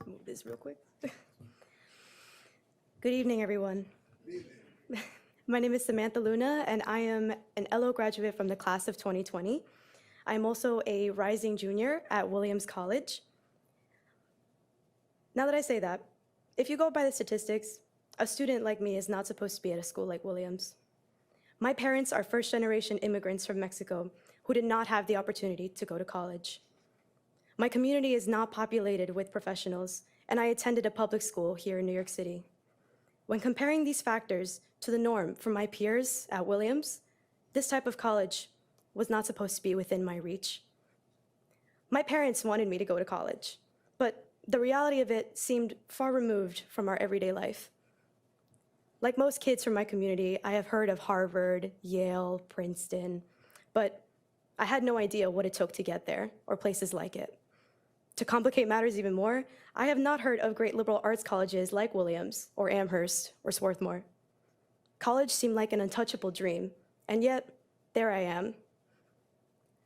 move this real quick. Good evening, everyone. Good evening. My name is Samantha Luna, and I am an LO graduate from the class of 2020. I'm also a rising junior at Williams College. Now that I say that, if you go by the statistics, a student like me is not supposed to be at a school like Williams. My parents are first-generation immigrants from Mexico who did not have the opportunity to go to college. My community is not populated with professionals, and I attended a public school here in New York City. When comparing these factors to the norm for my peers at Williams, this type of college was not supposed to be within my reach. My parents wanted me to go to college, but the reality of it seemed far removed from our everyday life. Like most kids from my community, I have heard of Harvard, Yale, Princeton, but I had no idea what it took to get there or places like it. To complicate matters even more, I have not heard of great liberal arts colleges like Williams or Amherst or Swarthmore. College seemed like an untouchable dream, and yet there I am,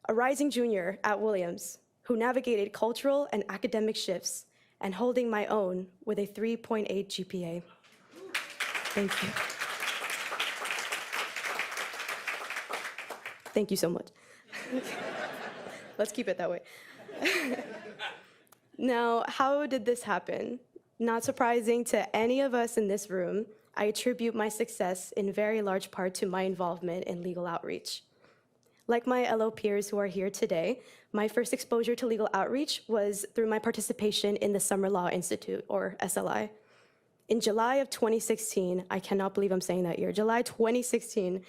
a rising junior at Williams who navigated cultural and academic shifts and holding my own with a 3.8 GPA. Thank you. Thank you so much. Let's keep it that way. Now, how did this happen? Not surprising to any of us in this room, I attribute my success in very large part to my involvement in legal outreach. Like my LO peers who are here today, my first exposure to legal outreach was through my participation in the Summer Law Institute, or SLI. In July of 2016, I cannot believe I'm saying that year, July 2016,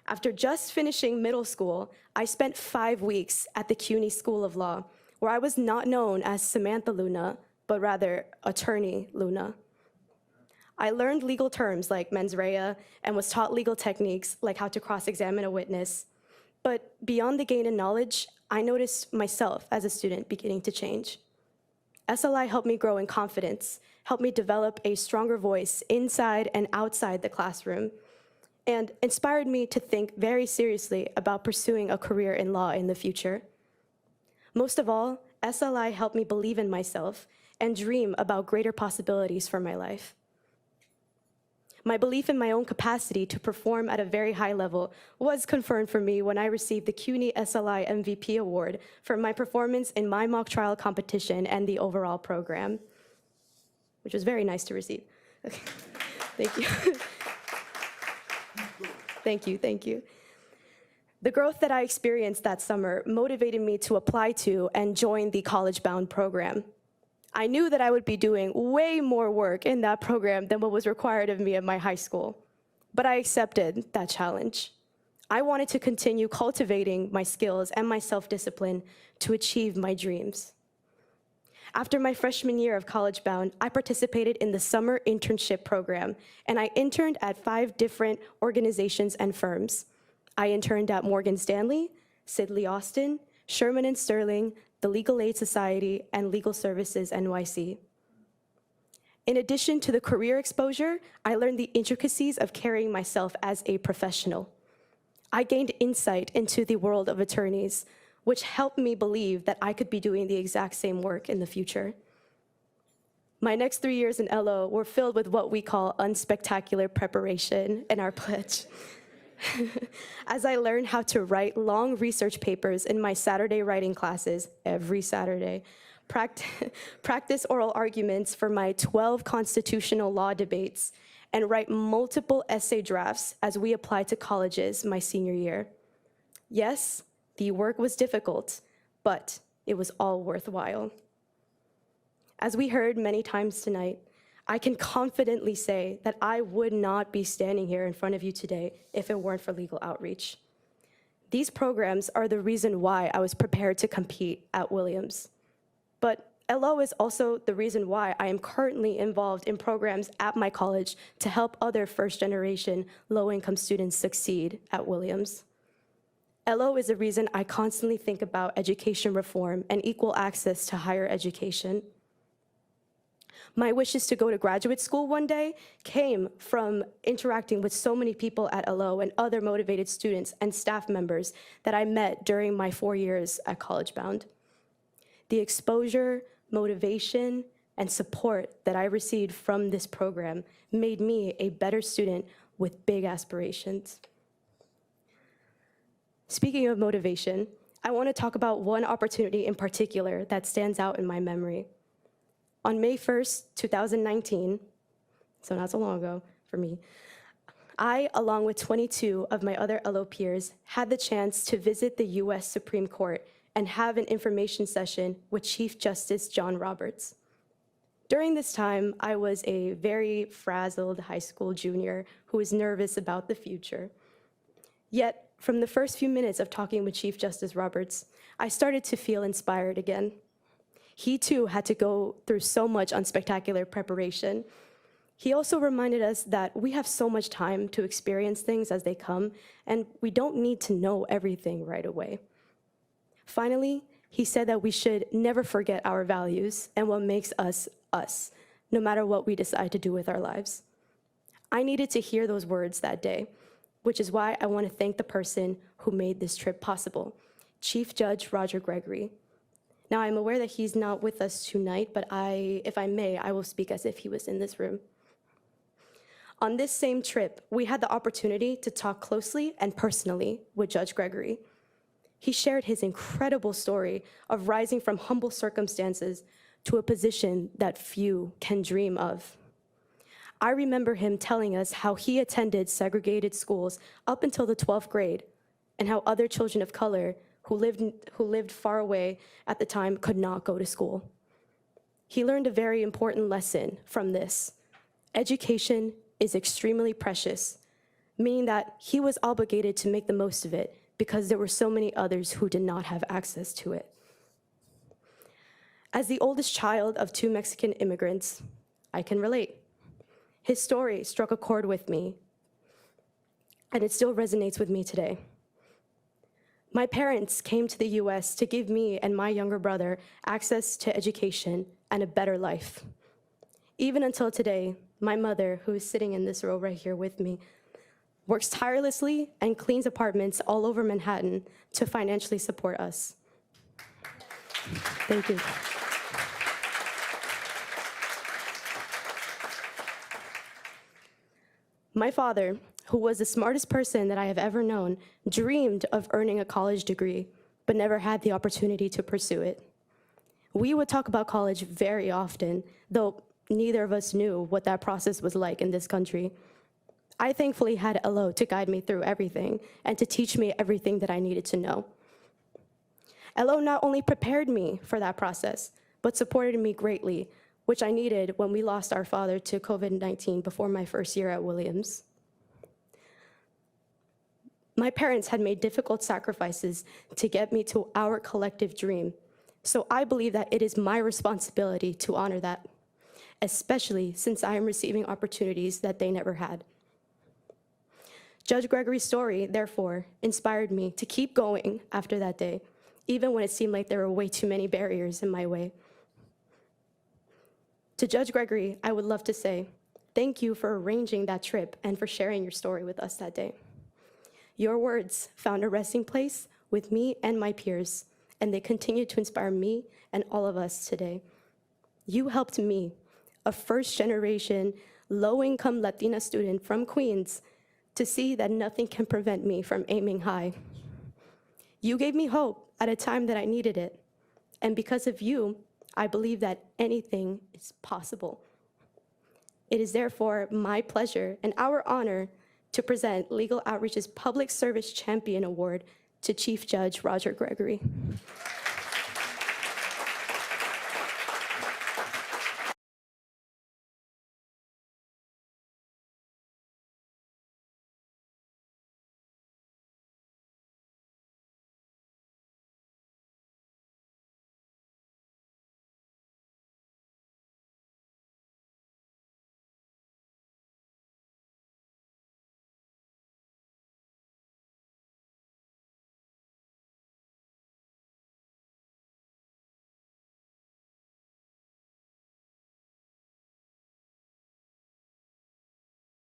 after just finishing middle school, I spent 5 weeks at the CUNY School of Law, where I was not known as Samantha Luna, but rather Attorney Luna. I learned legal terms like mens rea and was taught legal techniques like how to cross-examine a witness. But beyond the gain in knowledge, I noticed myself as a student beginning to change. SLI helped me grow in confidence, helped me develop a stronger voice inside and outside the classroom, and inspired me to think very seriously about pursuing a career in law in the future. Most of all, SLI helped me believe in myself and dream about greater possibilities for my life. My belief in my own capacity to perform at a very high level was confirmed for me when I received the CUNY SLI MVP Award for my performance in my mock trial competition and the overall program, which was very nice to receive. Okay. Thank you. Thank you, thank you. The growth that I experienced that summer motivated me to apply to and join the College Bound program. I knew that I would be doing way more work in that program than what was required of me at my high school, but I accepted that challenge. I wanted to continue cultivating my skills and my self-discipline to achieve my dreams. After my freshman year of College Bound, I participated in the summer internship program, and I interned at 5 different organizations and firms. I interned at Morgan Stanley, Sidley Austin, Sherman & Sterling, the Legal Aid Society, and Legal Services NYC. In addition to the career exposure, I learned the intricacies of carrying myself as a professional. I gained insight into the world of attorneys, which helped me believe that I could be doing the exact same work in the future. My next 3 years in LO were filled with what we call unspectacular preparation in our pledge. As I learned how to write long research papers in my Saturday writing classes every Saturday, practice oral arguments for my 12 constitutional law debates, and write multiple essay drafts as we applied to colleges my senior year. Yes, the work was difficult, but it was all worthwhile. As we heard many times tonight, I can confidently say that I would not be standing here in front of you today if it weren't for legal outreach. These programs are the reason why I was prepared to compete at Williams. But LO is also the reason why I am currently involved in programs at my college to help other first-generation low-income students succeed at Williams. LO is the reason I constantly think about education reform and equal access to higher education. My wishes to go to graduate school one day came from interacting with so many people at LO and other motivated students and staff members that I met during my 4 years at College Bound. The exposure, motivation, and support that I received from this program made me a better student with big aspirations. Speaking of motivation, I want to talk about one opportunity in particular that stands out in my memory. On May 1st, 2019, so not so long ago for me, I, along with 22 of my other LO peers, had the chance to visit the US Supreme Court and have an information session with Chief Justice John Roberts. During this time, I was a very frazzled high school junior who was nervous about the future. Yet, from the first few minutes of talking with Chief Justice Roberts, I started to feel inspired again. He too had to go through so much unspectacular preparation. He also reminded us that we have so much time to experience things as they come, and we don't need to know everything right away. Finally, he said that we should never forget our values and what makes us us, no matter what we decide to do with our lives. I needed to hear those words that day, which is why I want to thank the person who made this trip possible, Chief Judge Roger Gregory. Now, I'm aware that he's not with us tonight, but if I may, I will speak as if he was in this room. On this same trip, we had the opportunity to talk closely and personally with Judge Gregory. He shared his incredible story of rising from humble circumstances to a position that few can dream of. I remember him telling us how he attended segregated schools up until the 12th grade, and how other children of color who lived far away at the time could not go to school. He learned a very important lesson from this. Education is extremely precious, meaning that he was obligated to make the most of it because there were so many others who did not have access to it. As the oldest child of 2 Mexican immigrants, I can relate. His story struck a chord with me, and it still resonates with me today. My parents came to the US to give me and my younger brother access to education and a better life. Even until today, my mother, who is sitting in this row right here with me, works tirelessly and cleans apartments all over Manhattan to financially support us. Thank you. My father, who was the smartest person that I have ever known, dreamed of earning a college degree, but never had the opportunity to pursue it. We would talk about college very often, though neither of us knew what that process was like in this country. I thankfully had LO to guide me through everything and to teach me everything that I needed to know. LO not only prepared me for that process, but supported me greatly, which I needed when we lost our father to COVID-19 before my first year at Williams. My parents had made difficult sacrifices to get me to our collective dream, so I believe that it is my responsibility to honor that, especially since I am receiving opportunities that they never had. Judge Gregory's story, therefore, inspired me to keep going after that day, even when it seemed like there were way too many barriers in my way. To Judge Gregory, I would love to say, thank you for arranging that trip and for sharing your story with us that day. Your words found a resting place with me and my peers, and they continue to inspire me and all of us today. You helped me, a first-generation, low-income Latina student from Queens, to see that nothing can prevent me from aiming high. You gave me hope at a time that I needed it, and because of you, I believe that anything is possible. It is therefore my pleasure and our honor to present Legal Outreach's Public Service Champion Award to Chief Judge Roger Gregory.